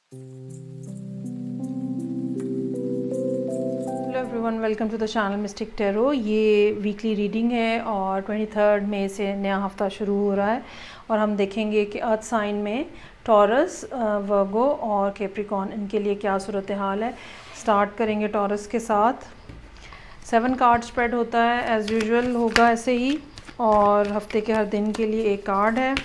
Hello everyone, welcome to the channel mystic tarot. ये weekly reading है और 23 मई से नया हफ्ता शुरू हो रहा है और हम देखेंगे कि अर्थ साइन में टॉरस, वर्गो और कैप्रिकॉर्न इनके लिए क्या सूरत हाल है। स्टार्ट करेंगे टॉरस के साथ। 7 कार्ड स्प्रेड होता है, एज़ यूजुअल होगा ऐसे ही, और हफ्ते के हर दिन के लिए एक कार्ड है।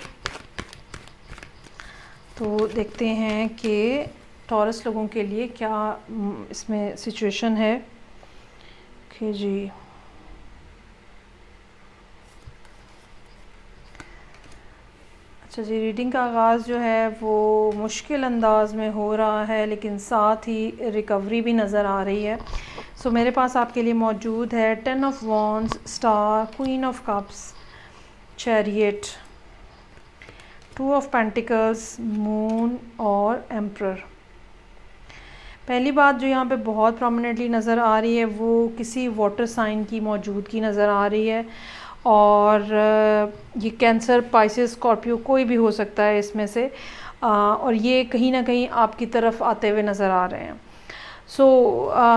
तो देखते हैं कि टॉरस लोगों के लिए क्या इसमें सिचुएशन है। ओके जी, अच्छा जी, रीडिंग का आगाज़ जो है वो मुश्किल अंदाज में हो रहा है, लेकिन साथ ही रिकवरी भी नज़र आ रही है। सो मेरे पास आपके लिए मौजूद है 10 of wands, star, queen of cups, chariot, 2 of pentacles, moon और एम्परर। पहली बात जो यहाँ पे बहुत प्रोमिनेंटली नज़र आ रही है वो किसी वाटर साइन की मौजूदगी नज़र आ रही है, और ये कैंसर, पाइसेस, स्कॉर्पियो कोई भी हो सकता है इसमें से, और ये कहीं ना कहीं आपकी तरफ आते हुए नज़र आ रहे हैं। सो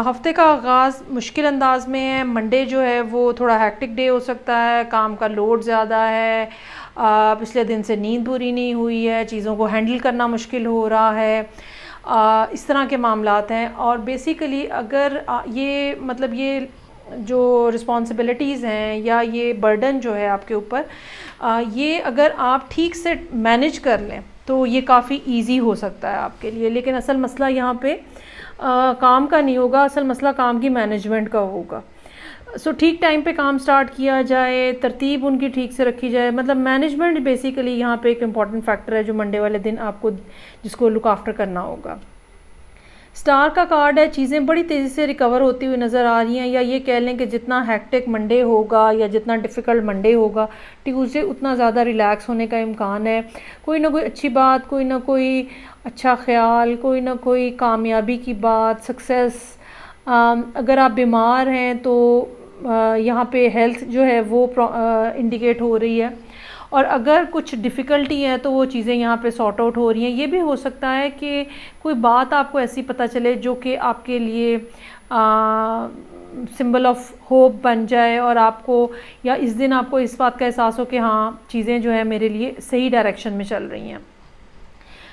हफ्ते का आगाज़ मुश्किल अंदाज में है। मंडे जो है वो थोड़ा हैक्टिक डे हो सकता है, काम का लोड ज़्यादा है, पिछले दिन से नींद पूरी नहीं हुई है, चीज़ों को हैंडल करना मुश्किल हो रहा है, इस तरह के मामलात हैं। और बेसिकली अगर ये मतलब ये जो रिस्पॉन्सिबिलिटीज़ हैं या ये बर्डन जो है आपके ऊपर, ये अगर आप ठीक से मैनेज कर लें तो ये काफ़ी इजी हो सकता है आपके लिए। लेकिन असल मसला यहाँ पे काम का नहीं होगा, असल मसला काम की मैनेजमेंट का होगा। सो ठीक टाइम पे काम स्टार्ट किया जाए, तरतीब उनकी ठीक से रखी जाए, मतलब मैनेजमेंट बेसिकली यहाँ पे एक इम्पॉर्टेंट फैक्टर है जो मंडे वाले दिन आपको जिसको लुक आफ्टर करना होगा। स्टार का कार्ड है, चीज़ें बड़ी तेज़ी से रिकवर होती हुई नज़र आ रही हैं, या ये कह लें कि जितना हैक्टिक मंडे होगा या जितना डिफ़िकल्ट मंडे होगा, ट्यूसडे उतना ज़्यादा रिलैक्स होने का इम्कान है। कोई ना कोई अच्छी बात, कोई ना कोई अच्छा ख्याल, कोई ना कोई कामयाबी की बात, सक्सेस। अगर आप बीमार हैं तो यहाँ पे हेल्थ जो है वो इंडिकेट हो रही है, और अगर कुछ डिफ़िकल्टी है तो वो चीज़ें यहाँ पे सॉर्ट आउट हो रही हैं। ये भी हो सकता है कि कोई बात आपको ऐसी पता चले जो कि आपके लिए सिंबल ऑफ होप बन जाए, और आपको या इस दिन आपको इस बात का एहसास हो कि हाँ, चीज़ें जो है मेरे लिए सही डायरेक्शन में चल रही हैं।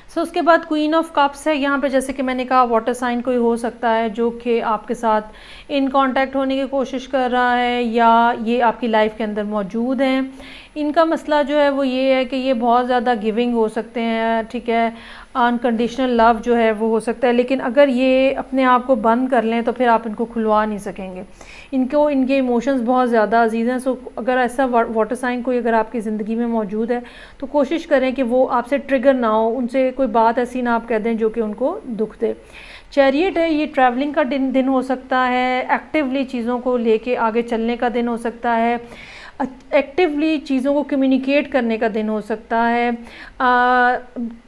सो उसके बाद क्वीन ऑफ कप्स है यहाँ पे, जैसे कि मैंने कहा वाटर साइन कोई हो सकता है जो कि आपके साथ इन कांटेक्ट होने की कोशिश कर रहा है, या ये आपकी लाइफ के अंदर मौजूद हैं। इनका मसला जो है वो ये है कि ये बहुत ज़्यादा गिविंग हो सकते हैं, ठीक है, अनकंडीशनल लव जो है वो हो सकता है, लेकिन अगर ये अपने आप को बंद कर लें तो फिर आप इनको खुलवा नहीं सकेंगे। इनको इनके इमोशंस बहुत ज़्यादा अजीज़ हैं। सो अगर ऐसा वाटर साइन कोई अगर आपकी ज़िंदगी में मौजूद है तो कोशिश करें कि वो आपसे ट्रिगर ना हो, उनसे कोई बात ऐसी ना आप कह दें जो कि उनको दुख दे। चैरियट है, ये ट्रैवलिंग का दिन हो सकता है, एक्टिवली चीज़ों को लेके आगे चलने का दिन हो सकता है, एक्टिवली चीज़ों को कम्युनिकेट करने का दिन हो सकता है,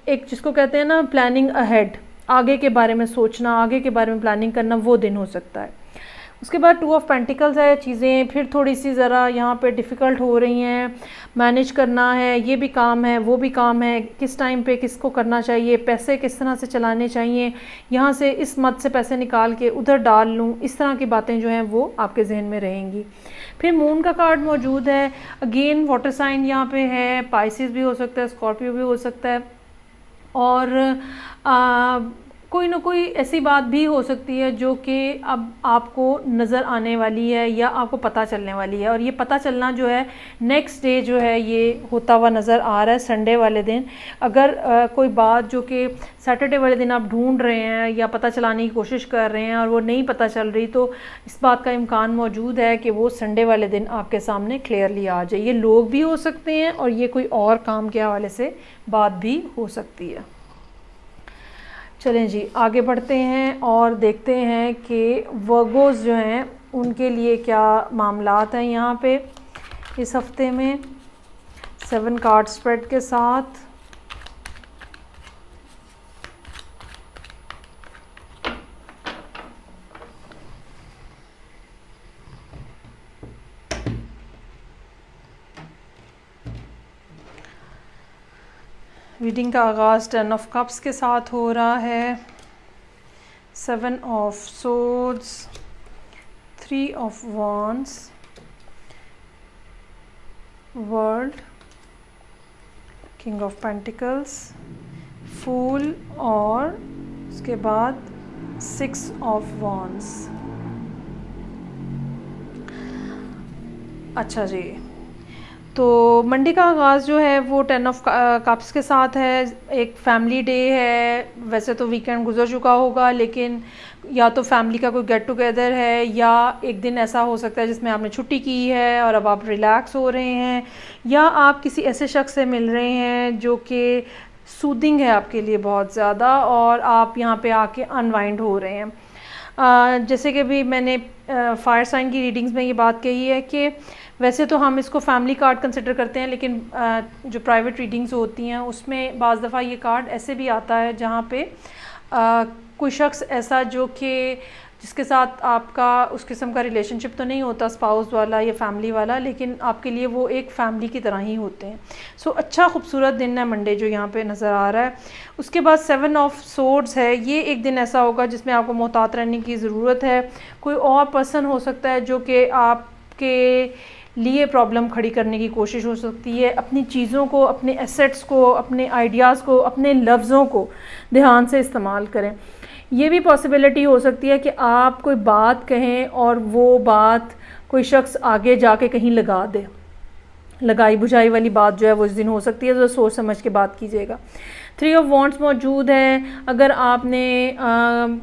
एक जिसको कहते हैं ना प्लानिंग अहेड, आगे के बारे में सोचना, आगे के बारे में प्लानिंग करना, वो दिन हो सकता है। उसके बाद 2 ऑफ पेंटिकल्स है, चीज़ें फिर थोड़ी सी ज़रा यहाँ पे डिफ़िकल्ट हो रही हैं, मैनेज करना है, ये भी काम है, वो भी काम है, किस टाइम पे किसको करना चाहिए, पैसे किस तरह से चलाने चाहिए, यहाँ से इस मद से पैसे निकाल के उधर डाल लूँ, इस तरह की बातें जो हैं वो आपके जहन में रहेंगी। फिर मून का कार्ड मौजूद है, अगेन वाटर साइन यहाँ पे है, पाइसिस भी हो सकता है, स्कॉर्पियो भी हो सकता है, और कोई ना कोई ऐसी बात भी हो सकती है जो कि अब आपको नज़र आने वाली है या आपको पता चलने वाली है, और ये पता चलना जो है नेक्स्ट डे जो है ये होता हुआ नज़र आ रहा है, संडे वाले दिन। अगर कोई बात जो कि सैटरडे वाले दिन आप ढूंढ रहे हैं या पता चलाने की कोशिश कर रहे हैं और वो नहीं पता चल रही, तो इस बात का इम्कान मौजूद है कि वो संडे वाले दिन आपके सामने क्लियरली आ जाए। ये लोग भी हो सकते हैं और ये कोई और काम के हवाले से बात भी हो सकती है। चलें जी, आगे बढ़ते हैं और देखते हैं कि वर्गोस जो हैं उनके लिए क्या मामलात हैं यहाँ पे इस हफ्ते में 7 कार्ड स्प्रेड के साथ। रीडिंग का आगाज़ 10 ऑफ कप्स के साथ हो रहा है, 7 of swords, 3 of wands, world, king of pentacles, fool और उसके बाद 6 ऑफ वॉन्ड्स। अच्छा जी, तो मंडे का आगाज़ जो है वो 10 ऑफ कप्स के साथ है। एक फैमिली डे है, वैसे तो वीकेंड गुजर चुका होगा, लेकिन या तो फैमिली का कोई गेट टुगेदर है या एक दिन ऐसा हो सकता है जिसमें आपने छुट्टी की है और अब आप रिलैक्स हो रहे हैं, या आप किसी ऐसे शख्स से मिल रहे हैं जो कि सूदिंग है आपके लिए बहुत ज़्यादा, और आप यहाँ पे आके अनवाइंड हो रहे हैं। जैसे कि भी मैंने फायर साइन की रीडिंग्स में ये बात कही है कि वैसे तो हम इसको फैमिली कार्ड कंसिडर करते हैं, लेकिन जो प्राइवेट रीडिंग्स होती हैं उसमें बाज़ दफ़ा ये कार्ड ऐसे भी आता है जहाँ पे कोई शख्स ऐसा जो कि जिसके साथ आपका उस किस्म का रिलेशनशिप तो नहीं होता स्पाउस वाला या फैमिली वाला, लेकिन आपके लिए वो एक फ़ैमिली की तरह ही होते हैं। सो अच्छा खूबसूरत दिन है मंडे जो यहाँ पे नज़र आ रहा है। उसके बाद 7 ऑफ सोर्ड्स है, ये एक दिन ऐसा होगा जिसमें आपको मोहतात रहने की ज़रूरत है। कोई और पर्सन हो सकता है जो कि आपके लिए प्रॉब्लम खड़ी करने की कोशिश हो सकती है। अपनी चीज़ों को, अपने एसेट्स को, अपने आइडियाज़ को, अपने लफ्ज़ों को ध्यान से इस्तेमाल करें। ये भी पॉसिबिलिटी हो सकती है कि आप कोई बात कहें और वो बात कोई शख्स आगे जाके कहीं लगा दे। लगाई बुझाई वाली बात जो है वो इस दिन हो सकती है, तो सोच समझ के बात कीजिएगा। 3 ऑफ वॉन्ड्स मौजूद है। अगर आपने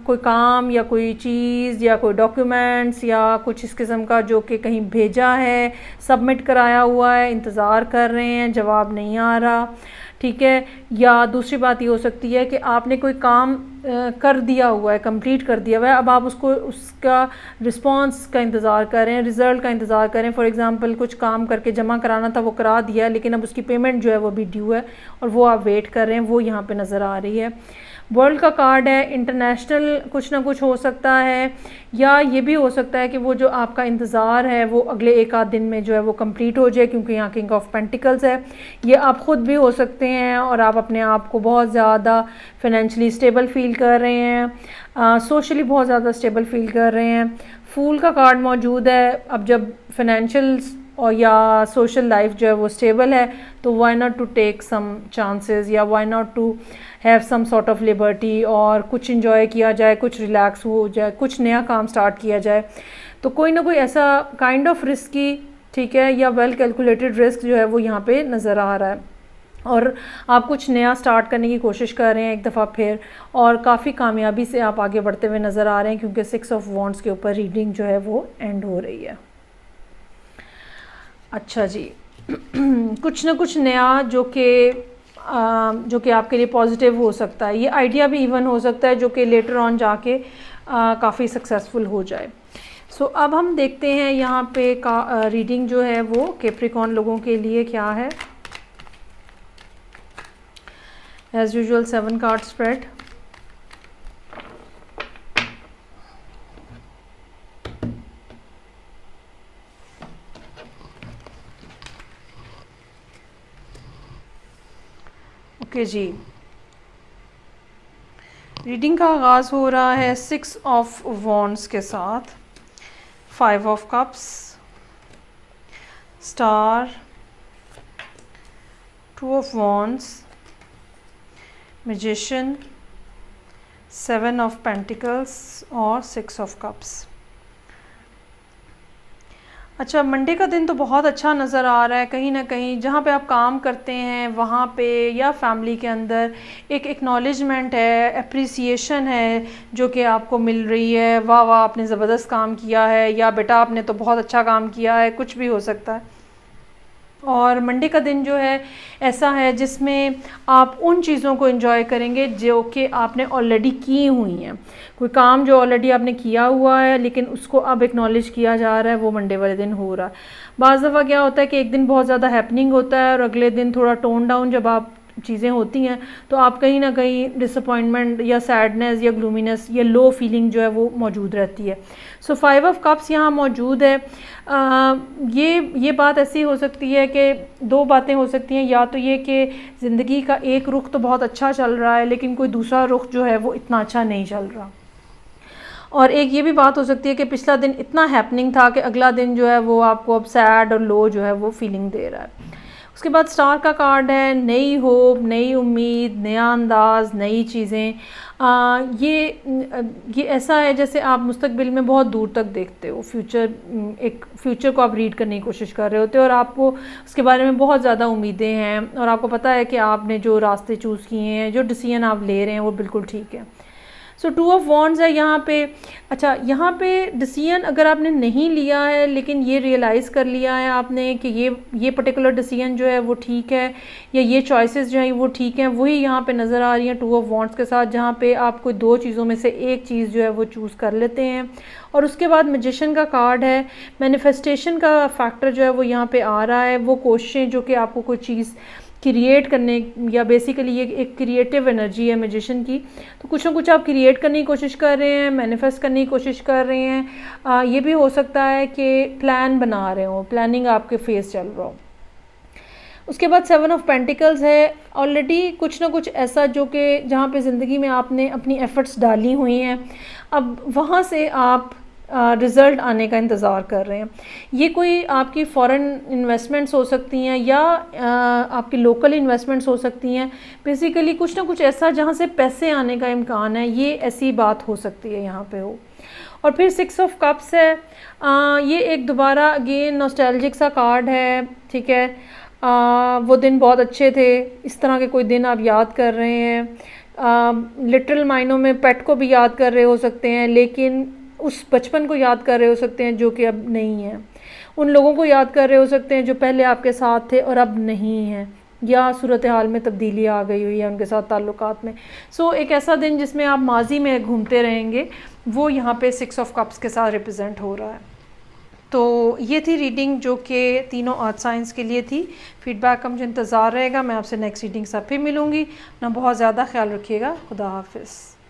कोई काम या कोई चीज़ या कोई डॉक्यूमेंट्स या कुछ इस किस्म का जो कि कहीं भेजा है, सबमिट कराया हुआ है, इंतज़ार कर रहे हैं, जवाब नहीं आ रहा, ठीक है, या दूसरी बात ये हो सकती है कि आपने कोई काम कर दिया हुआ है, कंप्लीट कर दिया हुआ है, अब आप उसका रिस्पांस का इंतज़ार कर रहे हैं, रिज़ल्ट का इंतज़ार कर रहे हैं। फॉर एग्जांपल कुछ काम करके जमा कराना था, वो करा दिया, लेकिन अब उसकी पेमेंट जो है वो भी ड्यू है और वो आप वेट कर रहे हैं, वो यहाँ पे नज़र आ रही है। वर्ल्ड का कार्ड है, इंटरनेशनल कुछ ना कुछ हो सकता है, या ये भी हो सकता है कि वो जो आपका इंतज़ार है वो अगले एक आध दिन में जो है वो कंप्लीट हो जाए, क्योंकि यहाँ किंग ऑफ पेंटिकल्स है। ये आप ख़ुद भी हो सकते हैं और आप अपने आप को बहुत ज़्यादा फाइनेंशियली स्टेबल फील कर रहे हैं, सोशली बहुत ज़्यादा स्टेबल फील कर रहे हैं। फूल का कार्ड मौजूद है। अब जब फाइनेंशियल और या सोशल लाइफ जो है वो स्टेबल है, तो why not to take some chances, या why not to have some sort of liberty, और कुछ इंजॉय किया जाए, कुछ रिलैक्स हो जाए, कुछ नया काम स्टार्ट किया जाए। तो कोई ना कोई ऐसा काइंड ऑफ रिस्की, ठीक है, या वेल कैलकुलेटेड रिस्क जो है वो यहाँ पे नज़र आ रहा है, और आप कुछ नया स्टार्ट करने की कोशिश कर रहे हैं एक दफ़ा फिर, और काफ़ी कामयाबी से आप आगे बढ़ते हुए नज़र आ रहे हैं, क्योंकि 6 ऑफ वॉन्ड्स के ऊपर रीडिंग जो है वो एंड हो रही है। अच्छा जी, कुछ ना कुछ नया जो कि आपके लिए पॉजिटिव हो सकता है, ये आइडिया भी इवन हो सकता है जो कि लेटर ऑन जाके काफ़ी सक्सेसफुल हो जाए। सो अब हम देखते हैं यहाँ पे रीडिंग जो है वो कैप्रिकॉर्न लोगों के लिए क्या है। As usual 7 card spread. Okay जी, रीडिंग का आगाज़ हो रहा है 6 ऑफ वॉन्ड्स के साथ, 5 of cups, star, 2 of wands, magician, 7 of pentacles और 6 ऑफ कप्स। अच्छा, मंडे का दिन तो बहुत अच्छा नज़र आ रहा है। कहीं ना कहीं जहाँ पे आप काम करते हैं वहाँ पे या फैमिली के अंदर एक एक्नॉलेजमेंट है, अप्रिसिएशन है जो कि आपको मिल रही है। वाह वाह, आपने ज़बरदस्त काम किया है, या बेटा आपने तो बहुत अच्छा काम किया है, कुछ भी हो सकता है। और मंडे का दिन जो है ऐसा है जिसमें आप उन चीज़ों को एंजॉय करेंगे जो कि आपने ऑलरेडी की हुई हैं। कोई काम जो ऑलरेडी आपने किया हुआ है लेकिन उसको अब एक्नॉलेज किया जा रहा है, वो मंडे वाले दिन हो रहा है। बाज़ दफ़ा क्या होता है कि एक दिन बहुत ज़्यादा हैपनिंग होता है और अगले दिन थोड़ा टोन डाउन जब आप चीज़ें होती हैं तो आप कहीं ना कहीं डिसअपॉइंटमेंट या सैडनेस या ग्लूमीनेस या लो फीलिंग जो है वो मौजूद रहती है। सो 5 ऑफ कप्स यहाँ मौजूद है। ये बात ऐसी हो सकती है कि दो बातें हो सकती हैं, या तो ये कि ज़िंदगी का एक रुख तो बहुत अच्छा चल रहा है लेकिन कोई दूसरा रुख जो है वो इतना अच्छा नहीं चल रहा, और एक ये भी बात हो सकती है कि पिछला दिन इतना हैपनिंग था कि अगला दिन जो है वो आपको अब सैड और लो जो है वो फीलिंग दे रहा है। उसके बाद स्टार का कार्ड है नई होप, नई उम्मीद, नया अंदाज, नई चीज़ें। ये ऐसा है जैसे आप मुस्तकबिल में बहुत दूर तक देखते हो, एक फ्यूचर को आप रीड करने की कोशिश कर रहे होते हो और आपको उसके बारे में बहुत ज़्यादा उम्मीदें हैं और आपको पता है कि आपने जो रास्ते चूज़ किए हैं, जो डिसीजन आप ले रहे हैं वो बिल्कुल ठीक है। सो 2 ऑफ वॉन्ड्स है यहाँ पे। अच्छा, यहाँ पे डिसीजन अगर आपने नहीं लिया है लेकिन ये रियलाइज़ कर लिया है आपने कि ये पर्टिकुलर डिसीजन जो है वो ठीक है या ये चॉइसेस जो हैं वो ठीक हैं, वही यहाँ पे नज़र आ रही हैं 2 ऑफ वॉन्ड्स के साथ, जहाँ पे आप कोई दो चीज़ों में से एक चीज़ जो है वो चूज़ कर लेते हैं। और उसके बाद मैजिशियन का कार्ड है, मैनिफेस्टेशन का फैक्टर जो है वो यहाँ पे आ रहा है। वो कोशिशें जो कि आपको कोई चीज़ क्रिएट करने, या बेसिकली ये एक क्रिएटिव एनर्जी है मैजिशियन की, तो कुछ ना कुछ आप क्रिएट करने की कोशिश कर रहे हैं, मैनिफेस्ट करने की कोशिश कर रहे हैं। ये भी हो सकता है कि प्लान बना रहे हो, प्लानिंग आपके फेस चल रहा हो। उसके बाद 7 ऑफ पेंटिकल्स है, ऑलरेडी कुछ ना कुछ ऐसा जो कि जहाँ पे ज़िंदगी में आपने अपनी एफ़र्ट्स डाली हुई हैं, अब वहाँ से आप रिज़ल्ट आने का इंतज़ार कर रहे हैं। ये कोई आपकी फ़ॉरेन इन्वेस्टमेंट्स हो सकती हैं या आपकी लोकल इन्वेस्टमेंट्स हो सकती हैं। बेसिकली कुछ ना कुछ ऐसा जहाँ से पैसे आने का इम्कान है, ये ऐसी बात हो सकती है यहाँ पे हो। और फिर 6 ऑफ कप्स है, ये एक दोबारा अगेन नॉस्टैल्जिक सा कार्ड है, ठीक है। वो दिन बहुत अच्छे थे, इस तरह के कोई दिन आप याद कर रहे हैं। लिटरल मायनों में पेट को भी याद कर रहे हो सकते हैं, लेकिन उस बचपन को याद कर रहे हो सकते हैं जो कि अब नहीं है। उन लोगों को याद कर रहे हो सकते हैं जो पहले आपके साथ थे और अब नहीं हैं, या सूरत हाल में तब्दीली आ गई हुई है उनके साथ ताल्लुकात में। सो एक ऐसा दिन जिसमें आप माजी में घूमते रहेंगे, वो यहाँ पे 6 ऑफ कप्स के साथ रिप्रेजेंट हो रहा है। तो ये थी रीडिंग जो कि तीनों अर्थ साइंस के लिए थी। फीडबैक का मुझे इंतज़ार रहेगा। मैं आपसे नेक्स्ट रीडिंग से फिर मिलूँगी। ना बहुत ज़्यादा ख्याल रखिएगा। खुदा हाफिज़।